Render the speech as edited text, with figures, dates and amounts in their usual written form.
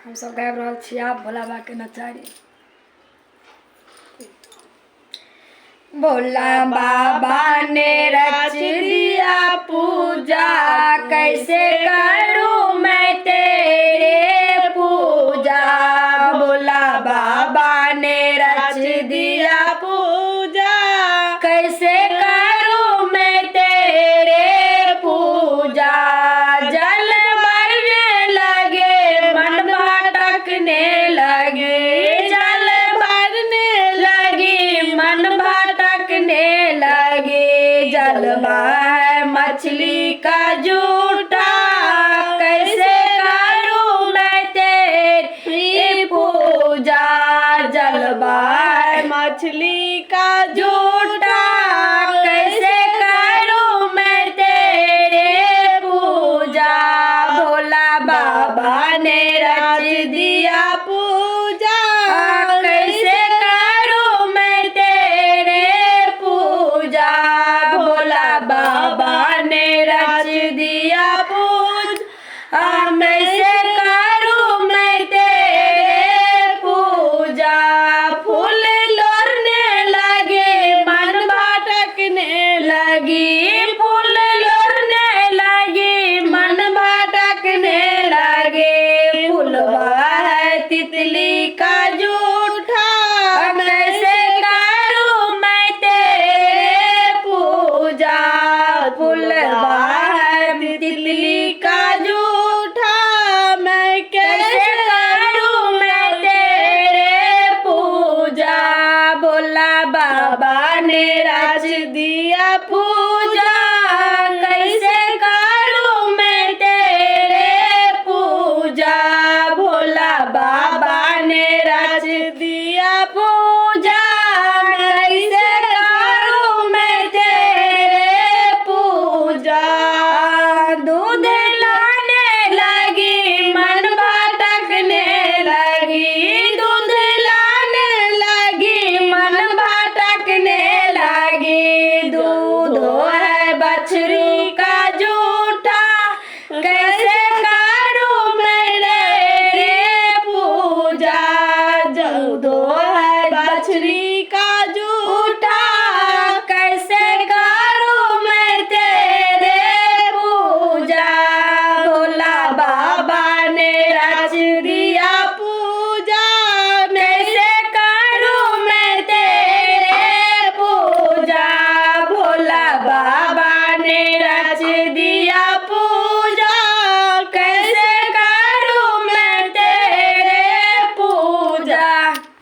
हम सब गाबि रहल छी आप भोला बाबा के नचारी। भोला बाबा ने रच दिया पूजा, कैसे करूं मैं तेरे पूजा। भोला बाबा ने रच दिया पूजा, कैसे करूं मैं तेरे पूजा। जल भरने लगे मन भटकने लगे, जल भरने लगी मन भटकने लगे। जलवा है मछली का झूठा, कैसे करूं मैं तेरी पूजा। जलवा है मछली का झूठा, कैसे करूं मैं तेरे पूजा। भोला बाबा ने रच दिया